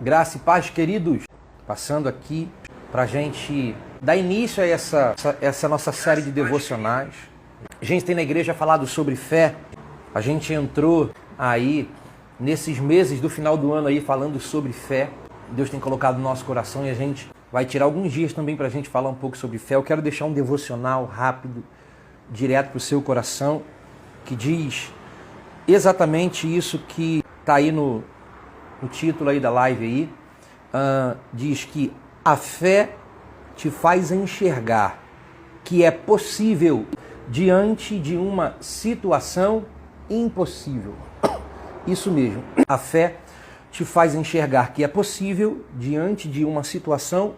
Graça e paz, queridos. Passando aqui para a gente dar início a essa nossa série de devocionais. A gente tem na igreja falado sobre fé. A gente entrou aí nesses meses do final do ano aí falando sobre fé. Deus tem colocado no nosso coração e a gente vai tirar alguns dias também para a gente falar um pouco sobre fé. Eu quero deixar um devocional rápido, direto para o seu coração, que diz exatamente isso que está aí no título aí da live aí. Diz que a fé te faz enxergar que é possível diante de uma situação impossível. Isso mesmo, a fé te faz enxergar que é possível diante de uma situação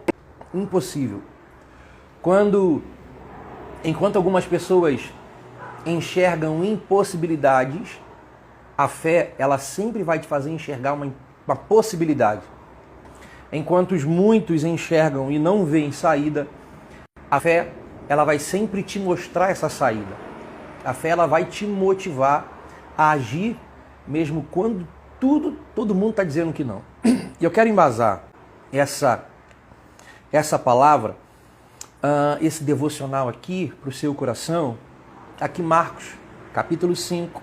impossível. Enquanto algumas pessoas enxergam impossibilidades, a fé ela sempre vai te fazer enxergar uma possibilidade. Enquanto muitos enxergam e não veem saída, a fé ela vai sempre te mostrar essa saída. A fé ela vai te motivar a agir mesmo quando todo mundo está dizendo que não. E eu quero embasar essa palavra, esse devocional aqui para o seu coração, aqui Marcos, capítulo 5,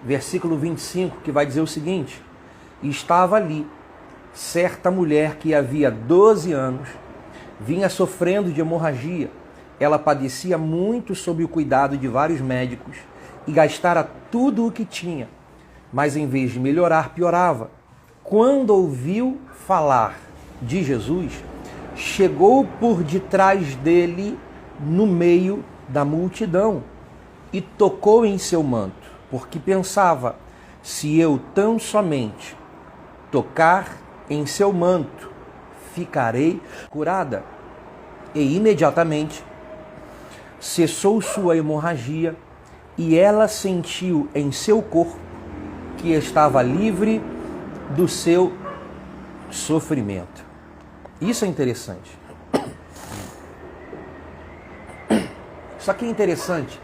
versículo 25, que vai dizer o seguinte: e estava ali certa mulher que havia 12 anos, vinha sofrendo de hemorragia. Ela padecia muito sob o cuidado de vários médicos e gastara tudo o que tinha, mas em vez de melhorar, piorava. Quando ouviu falar de Jesus, chegou por detrás dele no meio da multidão e tocou em seu manto, porque pensava: se eu tão somente tocar em seu manto, ficarei curada. E imediatamente cessou sua hemorragia e ela sentiu em seu corpo que estava livre do seu sofrimento. Isso é interessante. Isso aqui é interessante.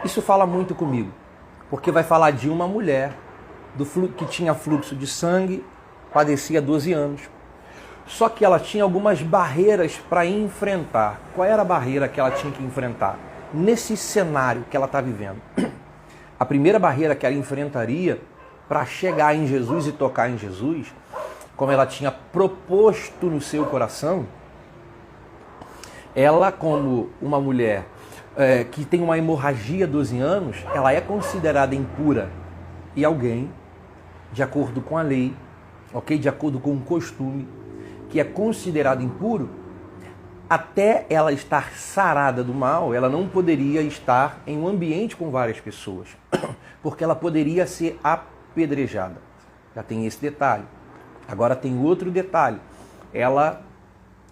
Isso fala muito comigo, porque vai falar de uma mulher que tinha fluxo de sangue, padecia 12 anos. Só que ela tinha algumas barreiras para enfrentar. Qual era a barreira que ela tinha que enfrentar nesse cenário que ela está vivendo? A primeira barreira que ela enfrentaria para chegar em Jesus e tocar em Jesus, como ela tinha proposto no seu coração, ela, como uma mulher que tem uma hemorragia 12 anos, ela é considerada impura. E alguém, de acordo com a lei, de acordo com o costume, que é considerado impuro, até ela estar sarada do mal, ela não poderia estar em um ambiente com várias pessoas, porque ela poderia ser apedrejada. Já tem esse detalhe. Agora tem outro detalhe. Ela,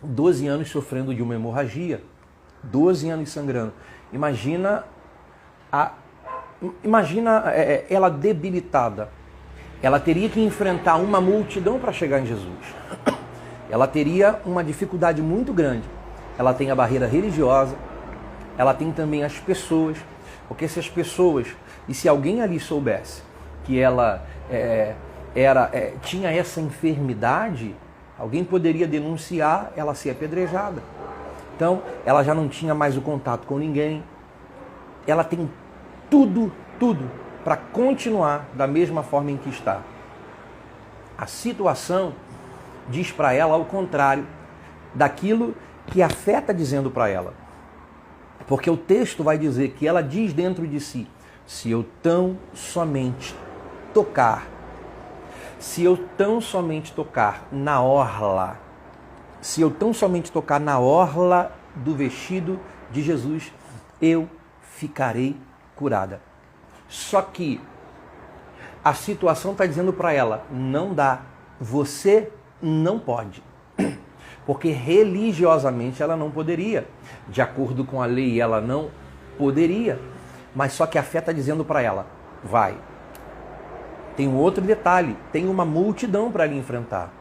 12 anos sofrendo de uma hemorragia, 12 anos sangrando. Imagina ela debilitada. Ela teria que enfrentar uma multidão para chegar em Jesus. Ela teria uma dificuldade muito grande. Ela tem a barreira religiosa, ela tem também as pessoas, porque se as pessoas, e se alguém ali soubesse que ela tinha essa enfermidade, alguém poderia denunciar, ela ser apedrejada. Então, ela já não tinha mais o contato com ninguém. Ela tem tudo para continuar da mesma forma em que está. A situação diz para ela ao contrário daquilo que a fé está dizendo para ela. Porque o texto vai dizer que ela diz dentro de si: se eu tão somente tocar, se eu tão somente tocar na orla, se eu tão somente tocar na orla do vestido de Jesus, eu ficarei curada. Só que a situação está dizendo para ela: não dá, você não pode. Porque religiosamente ela não poderia. De acordo com a lei ela não poderia. Mas só que a fé está dizendo para ela: vai. Tem um outro detalhe, tem uma multidão para lhe enfrentar.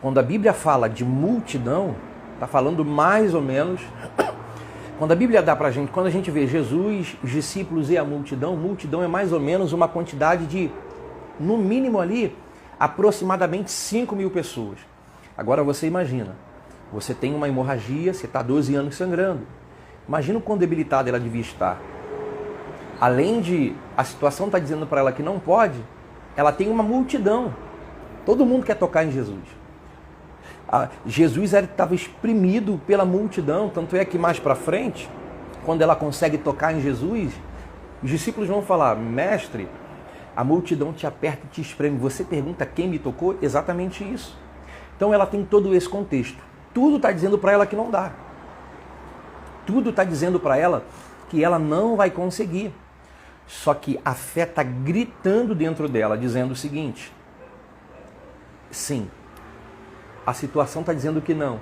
Quando a Bíblia fala de multidão, está falando mais ou menos... Quando a Bíblia dá para a gente, quando a gente vê Jesus, os discípulos e a multidão é mais ou menos uma quantidade de, no mínimo ali, aproximadamente 5.000 pessoas. Agora você imagina, você tem uma hemorragia, você está 12 anos sangrando. Imagina o quão debilitada ela devia estar. Além de a situação estar dizendo para ela que não pode, ela tem uma multidão. Todo mundo quer tocar em Jesus. Jesus estava exprimido pela multidão, tanto é que mais para frente, quando ela consegue tocar em Jesus, os discípulos vão falar: mestre, a multidão te aperta e te espreme. Você pergunta quem me tocou? Exatamente isso. Então ela tem todo esse contexto. Tudo está dizendo para ela que não dá. Tudo está dizendo para ela que ela não vai conseguir. Só que a fé está gritando dentro dela, dizendo o seguinte: sim, a situação está dizendo que não,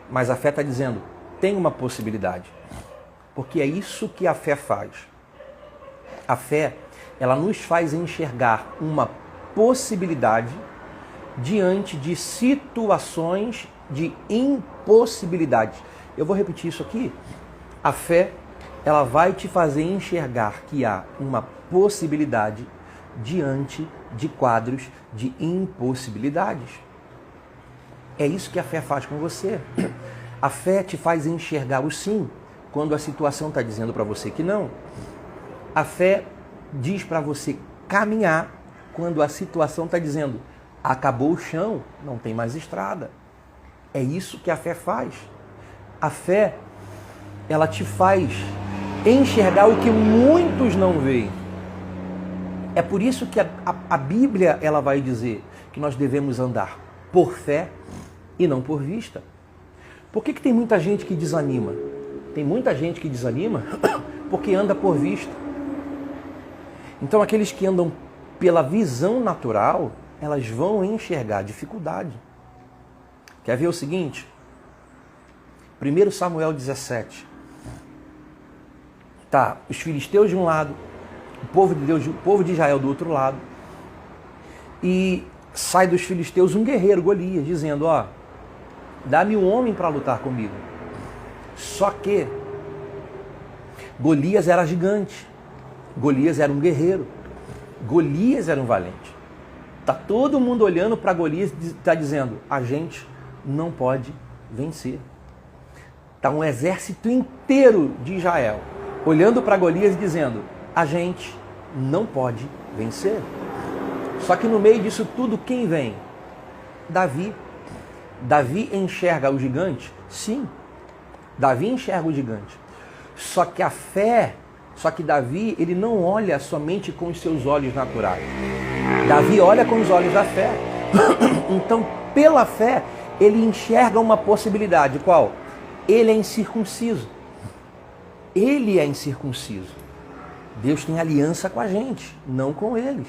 mas a fé está dizendo, tem uma possibilidade. Porque é isso que a fé faz. A fé, ela nos faz enxergar uma possibilidade diante de situações de impossibilidade. Eu vou repetir isso aqui. A fé, ela vai te fazer enxergar que há uma possibilidade diante de quadros de impossibilidades. É isso que a fé faz com você. A fé te faz enxergar o sim quando a situação está dizendo para você que não. A fé diz para você caminhar quando a situação está dizendo acabou o chão, não tem mais estrada. É isso que a fé faz. A fé, ela te faz enxergar o que muitos não veem. É por isso que a Bíblia ela vai dizer que nós devemos andar por fé e não por vista. Por que tem muita gente que desanima? Tem muita gente que desanima porque anda por vista. Então aqueles que andam pela visão natural, elas vão enxergar dificuldade. Quer ver o seguinte? 1 Samuel 17. Tá, os filisteus de um lado, o povo de Deus, o povo de Israel do outro lado. E sai dos filisteus um guerreiro, Golias, dizendo: ó, dá-me um homem para lutar comigo. Só que Golias era gigante. Golias era um guerreiro. Golias era um valente. Tá todo mundo olhando para Golias e está dizendo: a gente não pode vencer. Tá um exército inteiro de Israel olhando para Golias e dizendo: a gente não pode vencer. Só que no meio disso tudo, quem vem? Davi. Davi enxerga o gigante? Sim. Davi enxerga o gigante. Só que a fé, só que Davi, ele não olha somente com os seus olhos naturais. Davi olha com os olhos da fé. Então, pela fé, ele enxerga uma possibilidade. Qual? Ele é incircunciso. Ele é incircunciso. Deus tem aliança com a gente, não com eles.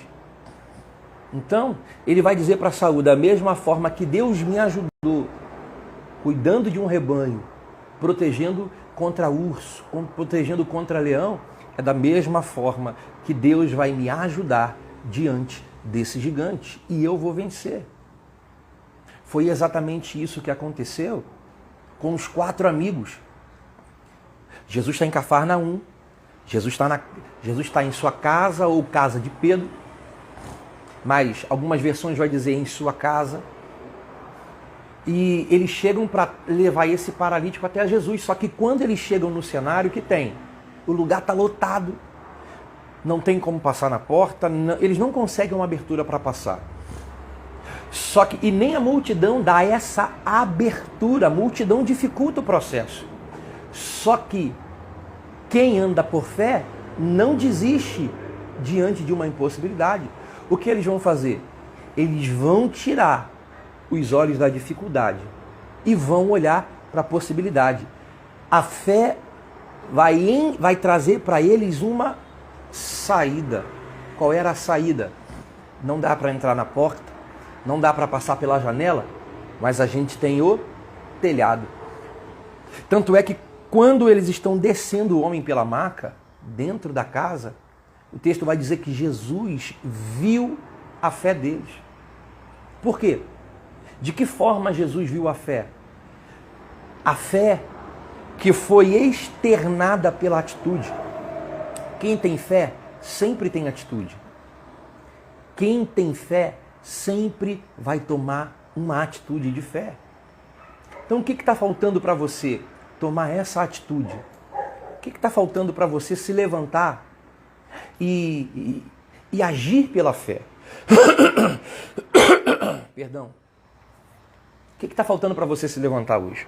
Então, ele vai dizer para Saul: da mesma forma que Deus me ajudou, cuidando de um rebanho, protegendo contra urso, protegendo contra leão, é da mesma forma que Deus vai me ajudar diante desse gigante e eu vou vencer. Foi exatamente isso que aconteceu com os 4 amigos. Jesus está em Cafarnaum, Jesus está em sua casa ou casa de Pedro, mas algumas versões vai dizer em sua casa. E eles chegam para levar esse paralítico até Jesus. Só que quando eles chegam no cenário, que tem? O lugar está lotado. Não tem como passar na porta. Eles não conseguem uma abertura para passar. Só que, e nem a multidão dá essa abertura. A multidão dificulta o processo. Só que quem anda por fé não desiste diante de uma impossibilidade. O que eles vão fazer? Eles vão tirar os olhos da dificuldade e vão olhar para a possibilidade. A fé vai trazer para eles uma saída. Qual era a saída? Não dá para entrar na porta, não dá para passar pela janela, mas a gente tem o telhado. Tanto é que quando eles estão descendo o homem pela maca, dentro da casa, o texto vai dizer que Jesus viu a fé deles. Por quê? De que forma Jesus viu a fé? A fé que foi externada pela atitude. Quem tem fé sempre tem atitude. Quem tem fé sempre vai tomar uma atitude de fé. Então o que está faltando para você tomar essa atitude? O que está faltando para você se levantar e agir pela fé? Perdão. O que está faltando para você se levantar hoje?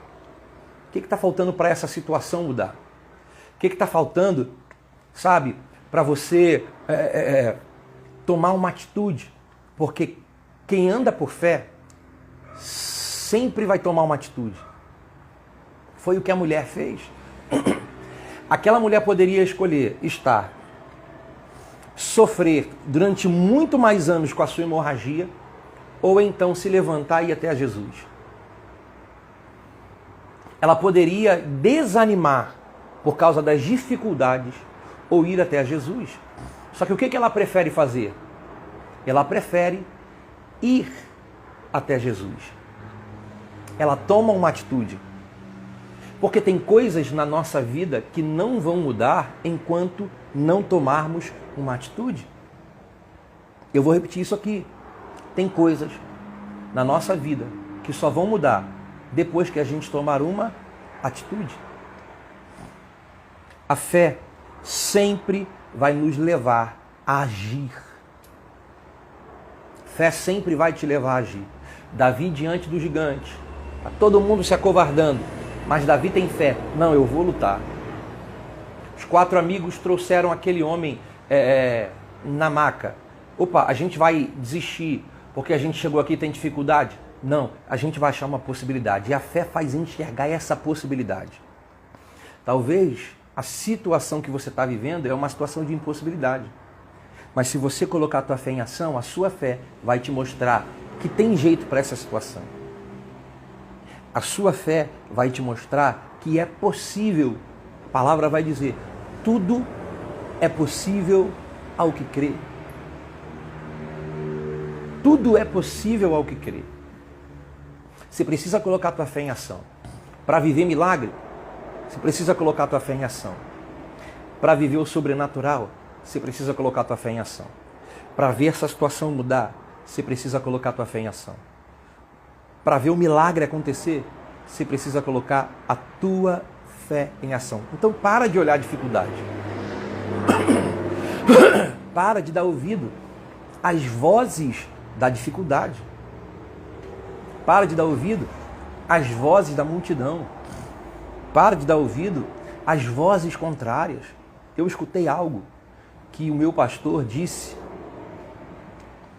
O que está faltando para essa situação mudar? O que está faltando, sabe, para você tomar uma atitude? Porque quem anda por fé sempre vai tomar uma atitude. Foi o que a mulher fez. Aquela mulher poderia escolher sofrer durante muito mais anos com a sua hemorragia, ou então se levantar e ir até Jesus. Ela poderia desanimar por causa das dificuldades ou ir até Jesus. Só que o que ela prefere fazer? Ela prefere ir até Jesus. Ela toma uma atitude. Porque tem coisas na nossa vida que não vão mudar enquanto não tomarmos uma atitude. Eu vou repetir isso aqui. Tem coisas na nossa vida que só vão mudar depois que a gente tomar uma atitude. A fé sempre vai nos levar a agir. Fé sempre vai te levar a agir. Davi diante do gigante, tá todo mundo se acovardando, mas Davi tem fé. Não, eu vou lutar. Os 4 amigos trouxeram aquele homem na maca. Opa, a gente vai desistir porque a gente chegou aqui e tem dificuldade? Não, a gente vai achar uma possibilidade. E a fé faz enxergar essa possibilidade. Talvez a situação que você está vivendo é uma situação de impossibilidade. Mas se você colocar a tua fé em ação, a sua fé vai te mostrar que tem jeito para essa situação. A sua fé vai te mostrar que é possível. A palavra vai dizer, tudo é possível ao que crê. Tudo é possível ao que crê. Você precisa colocar a tua fé em ação. Para viver milagre, você precisa colocar a tua fé em ação. Para viver o sobrenatural, você precisa colocar a tua fé em ação. Para ver essa situação mudar, você precisa colocar a tua fé em ação. Para ver o milagre acontecer, você precisa colocar a tua fé em ação. Então para de olhar a dificuldade. Para de dar ouvido às vozes da dificuldade. Para de dar ouvido às vozes da multidão. Para de dar ouvido às vozes contrárias. Eu escutei algo que o meu pastor disse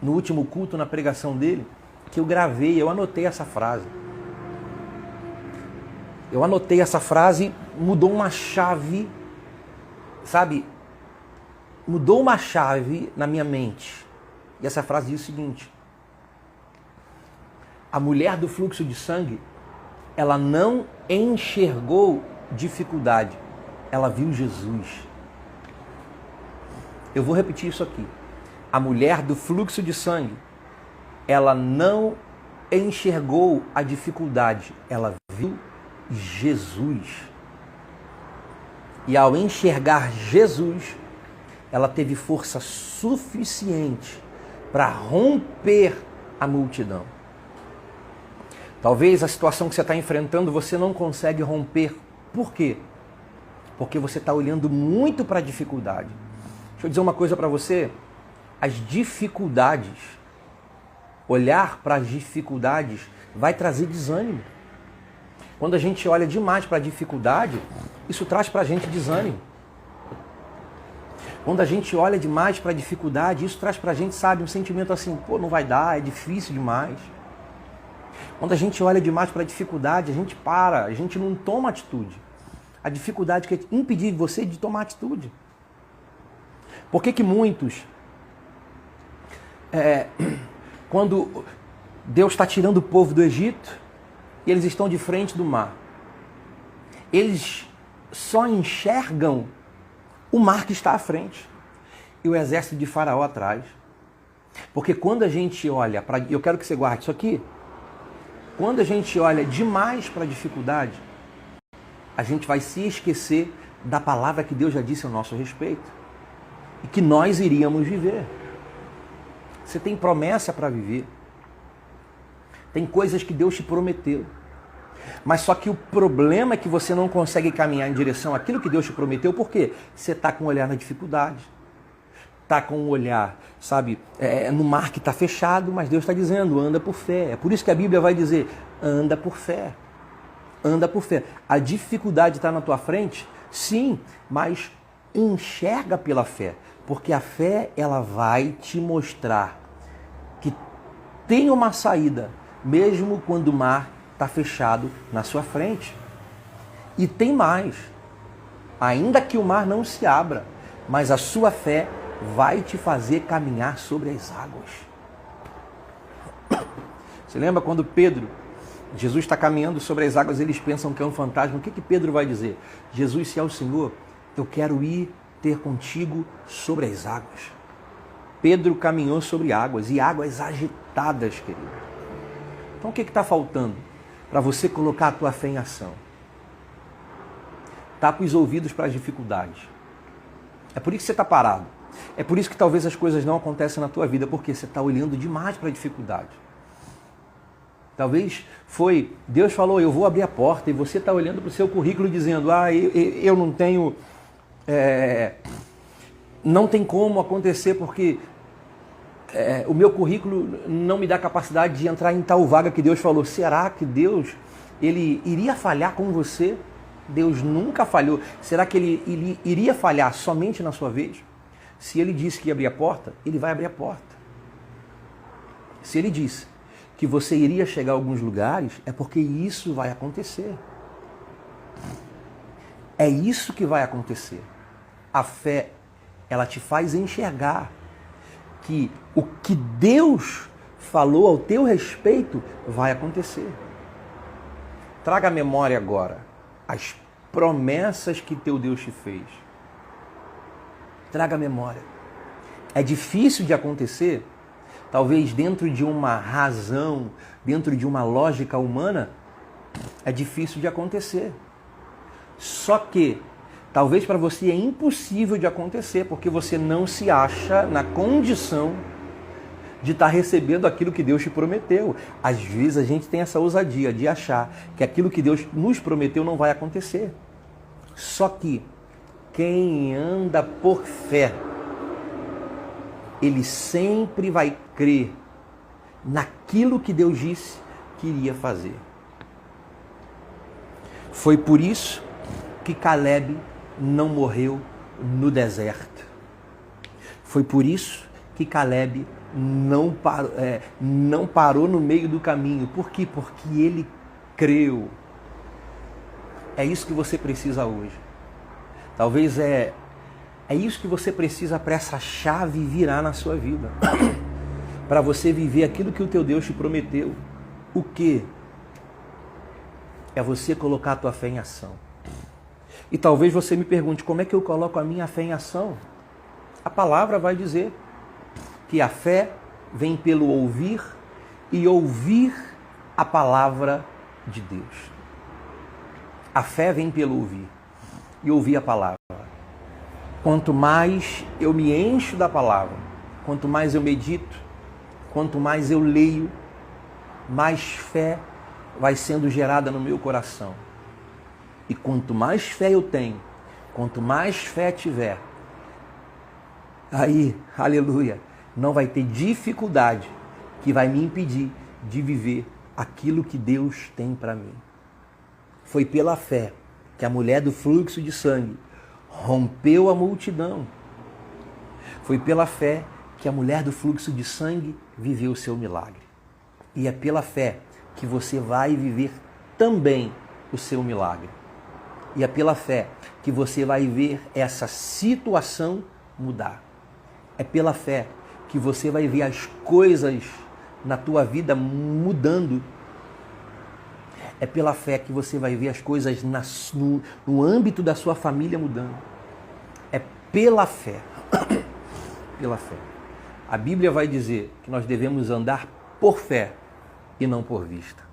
no último culto, na pregação dele, que eu gravei, eu anotei essa frase. Eu anotei essa frase, mudou uma chave, sabe? Mudou uma chave na minha mente. E essa frase diz o seguinte: a mulher do fluxo de sangue, ela não enxergou dificuldade, ela viu Jesus. Eu vou repetir isso aqui. A mulher do fluxo de sangue, ela não enxergou a dificuldade, ela viu Jesus. E ao enxergar Jesus, ela teve força suficiente para romper a multidão. Talvez a situação que você está enfrentando, você não consegue romper. Por quê? Porque você está olhando muito para a dificuldade. Deixa eu dizer uma coisa para você. As dificuldades, olhar para as dificuldades vai trazer desânimo. Quando a gente olha demais para a dificuldade, isso traz para a gente desânimo. Quando a gente olha demais para a dificuldade, isso traz para a gente, sabe, um sentimento assim, pô, não vai dar, é difícil demais. Quando a gente olha demais para a dificuldade, a gente para, a gente não toma atitude. A dificuldade quer impedir você de tomar atitude. Por que muitos, quando Deus está tirando o povo do Egito, e eles estão de frente do mar, eles só enxergam o mar que está à frente e o exército de Faraó atrás? Porque quando a gente olha para... Eu quero que você guarde isso aqui. Quando a gente olha demais para a dificuldade, a gente vai se esquecer da palavra que Deus já disse ao nosso respeito e que nós iríamos viver. Você tem promessa para viver. Tem coisas que Deus te prometeu. Mas só que o problema é que você não consegue caminhar em direção àquilo que Deus te prometeu. Por quê? Você está com o olhar na dificuldade. Está com o olhar, sabe, no mar que está fechado, mas Deus está dizendo, anda por fé. É por isso que a Bíblia vai dizer, anda por fé. Anda por fé. A dificuldade está na tua frente? Sim, mas enxerga pela fé. Porque a fé, ela vai te mostrar que tem uma saída, mesmo quando o mar está fechado na sua frente. E tem mais. Ainda que o mar não se abra, mas a sua fé vai te fazer caminhar sobre as águas. Você lembra quando Jesus está caminhando sobre as águas, eles pensam que é um fantasma. O que Pedro vai dizer? Jesus, se é o Senhor, eu quero ir ter contigo sobre as águas. Pedro caminhou sobre águas, e águas agitadas, querido. Então o que está faltando para você colocar a tua fé em ação? Tapa os ouvidos para as dificuldades. É por isso que você está parado. É por isso que talvez as coisas não acontecem na tua vida, porque você está olhando demais para a dificuldade. Talvez Deus falou, eu vou abrir a porta, e você está olhando para o seu currículo dizendo, eu não tenho, não tem como acontecer porque o meu currículo não me dá capacidade de entrar em tal vaga que Deus falou. Será que Deus, ele iria falhar com você? Deus nunca falhou. Será que ele iria falhar somente na sua vez? Se ele disse que ia abrir a porta, ele vai abrir a porta. Se ele disse que você iria chegar a alguns lugares, é porque isso vai acontecer. É isso que vai acontecer. A fé, ela te faz enxergar que o que Deus falou ao teu respeito vai acontecer. Traga à memória agora as promessas que teu Deus te fez. Traga à memória. É difícil de acontecer? Talvez dentro de uma razão, dentro de uma lógica humana, é difícil de acontecer. Só que, talvez para você é impossível de acontecer, porque você não se acha na condição de estar recebendo aquilo que Deus te prometeu. Às vezes a gente tem essa ousadia de achar que aquilo que Deus nos prometeu não vai acontecer. Só que quem anda por fé, ele sempre vai crer naquilo que Deus disse que iria fazer. Foi por isso que Caleb não morreu no deserto. Foi por isso que Caleb não parou no meio do caminho. Por quê? Porque ele creu. É isso que você precisa hoje. Talvez é isso que você precisa para essa chave virar na sua vida. Para você viver aquilo que o teu Deus te prometeu. O quê? É você colocar a tua fé em ação. E talvez você me pergunte, como é que eu coloco a minha fé em ação? A palavra vai dizer que a fé vem pelo ouvir e ouvir a palavra de Deus. A fé vem pelo ouvir e ouvir a palavra. Quanto mais eu me encho da palavra, quanto mais eu medito, quanto mais eu leio, mais fé vai sendo gerada no meu coração. E quanto mais fé eu tenho, quanto mais fé tiver, aí, aleluia, não vai ter dificuldade que vai me impedir de viver aquilo que Deus tem para mim. Foi pela fé que a mulher do fluxo de sangue rompeu a multidão. Foi pela fé que a mulher do fluxo de sangue viveu o seu milagre. E é pela fé que você vai viver também o seu milagre. E é pela fé que você vai ver essa situação mudar. É pela fé que você vai ver as coisas na tua vida mudando. É pela fé que você vai ver as coisas no âmbito da sua família mudando. É pela fé. Pela fé. A Bíblia vai dizer que nós devemos andar por fé e não por vista.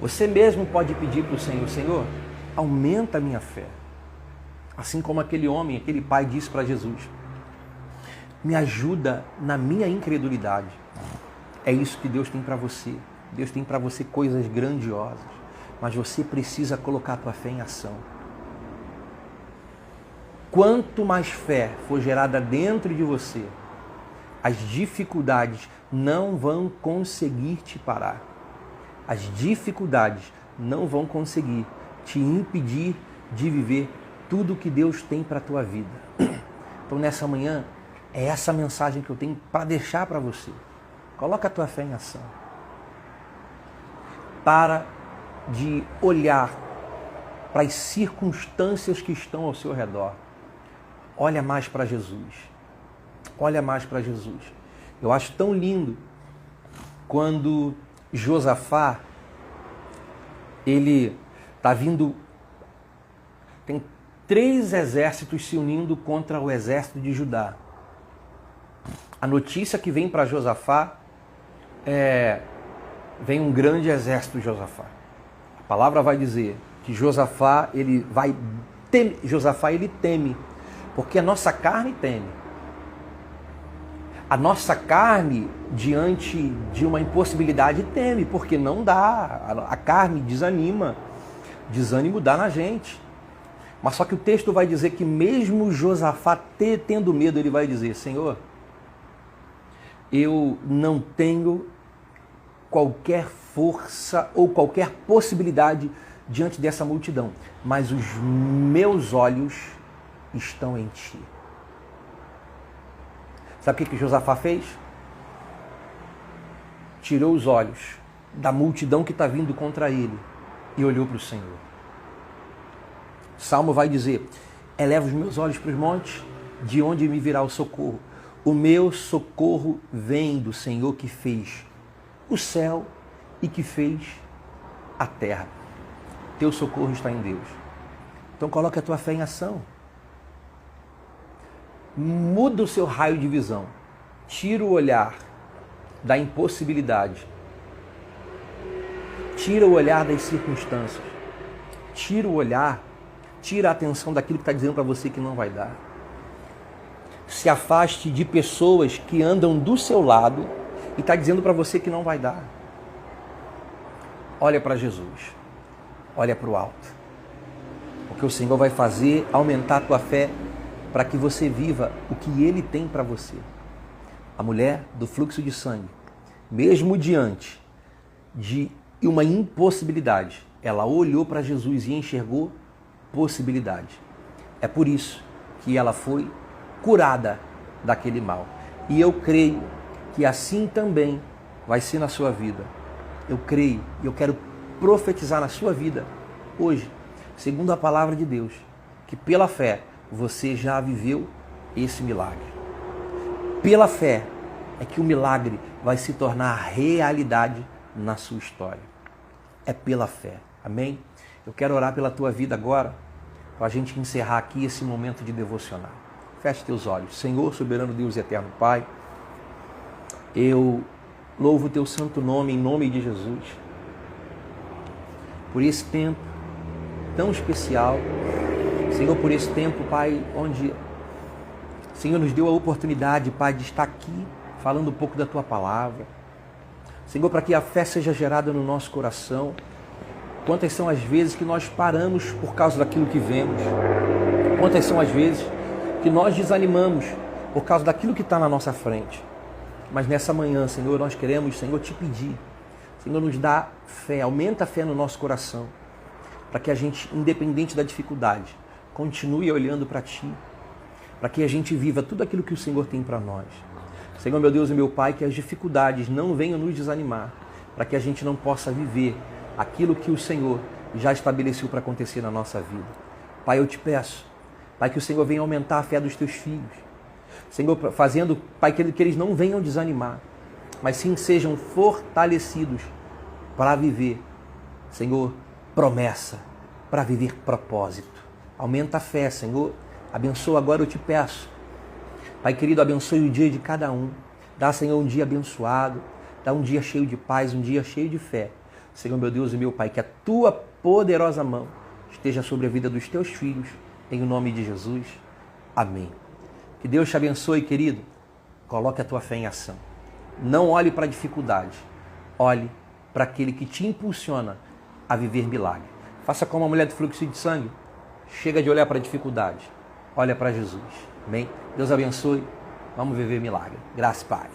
Você mesmo pode pedir para o Senhor, Senhor, aumenta a minha fé. Assim como aquele homem, aquele pai disse para Jesus, Me ajuda na minha incredulidade. É isso que Deus tem para você. Deus tem para você coisas grandiosas, mas você precisa colocar a tua fé em ação. Quanto mais fé for gerada dentro de você, as dificuldades não vão conseguir te parar. As dificuldades não vão conseguir te impedir de viver tudo que Deus tem para a tua vida. Então, nessa manhã, é essa mensagem que eu tenho para deixar para você. Coloca a tua fé em ação. Para de olhar para as circunstâncias que estão ao seu redor. Olha mais para Jesus. Olha mais para Jesus. Eu acho tão lindo quando Josafá, ele está vindo, tem 3 exércitos se unindo contra o exército de Judá. A notícia que vem para Josafá vem um grande exército de Josafá. A palavra vai dizer que Josafá ele teme, porque a nossa carne teme. A nossa carne, diante de uma impossibilidade, teme, porque não dá. A carne desanima. Desânimo dá na gente. Mas só que o texto vai dizer que mesmo Josafá tendo medo, ele vai dizer: Senhor, eu não tenho qualquer força ou qualquer possibilidade diante dessa multidão, mas os meus olhos estão em Ti. Sabe o que Josafá fez? Tirou os olhos da multidão que está vindo contra ele e olhou para o Senhor. O Salmo vai dizer: eleva os meus olhos para os montes, de onde me virá o socorro? O meu socorro vem do Senhor que fez o céu e que fez a terra. Teu socorro está em Deus. Então coloque a tua fé em ação. Muda o seu raio de visão. Tira o olhar da impossibilidade. Tira o olhar das circunstâncias. Tira o olhar, tira a atenção daquilo que está dizendo para você que não vai dar. Se afaste de pessoas que andam do seu lado e está dizendo para você que não vai dar. Olha para Jesus. Olha para o alto. Porque o Senhor vai fazer aumentar a tua fé para que você viva o que Ele tem para você. A mulher do fluxo de sangue, mesmo diante de uma impossibilidade, ela olhou para Jesus e enxergou possibilidade. É por isso que ela foi curada daquele mal. E eu creio que assim também vai ser na sua vida. Eu creio e eu quero profetizar na sua vida hoje, segundo a palavra de Deus, que pela fé você já viveu esse milagre. Pela fé é que o milagre vai se tornar realidade na sua história. É pela fé. Amém? Eu quero orar pela tua vida agora, para a gente encerrar aqui esse momento de devocional. Feche teus olhos. Senhor, soberano Deus e eterno Pai, eu louvo o teu santo nome em nome de Jesus, por esse tempo tão especial. Senhor, por esse tempo, Pai, onde o Senhor nos deu a oportunidade, Pai, de estar aqui falando um pouco da Tua Palavra. Senhor, para que a fé seja gerada no nosso coração. Quantas são as vezes que nós paramos por causa daquilo que vemos? Quantas são as vezes que nós desanimamos por causa daquilo que está na nossa frente? Mas nessa manhã, Senhor, nós queremos, Senhor, te pedir. Senhor, nos dá fé, aumenta a fé no nosso coração, para que a gente, independente da dificuldade, continue olhando para Ti, para que a gente viva tudo aquilo que o Senhor tem para nós. Senhor, meu Deus e meu Pai, que as dificuldades não venham nos desanimar, para que a gente não possa viver aquilo que o Senhor já estabeleceu para acontecer na nossa vida. Pai, eu te peço, Pai, que o Senhor venha aumentar a fé dos Teus filhos. Senhor, fazendo, Pai, que eles não venham desanimar, mas sim sejam fortalecidos para viver, Senhor, promessa, para viver propósito. Aumenta a fé, Senhor. Abençoa agora, eu te peço. Pai querido, abençoe o dia de cada um. Dá, Senhor, um dia abençoado. Dá um dia cheio de paz, um dia cheio de fé. Senhor, meu Deus e meu Pai, que a Tua poderosa mão esteja sobre a vida dos Teus filhos. Em nome de Jesus. Amém. Que Deus te abençoe, querido. Coloque a tua fé em ação. Não olhe para a dificuldade. Olhe para aquele que te impulsiona a viver milagre. Faça como a mulher do fluxo de sangue. Chega de olhar para a dificuldade. Olha para Jesus. Amém? Deus abençoe. Vamos viver milagre. Graça e paz.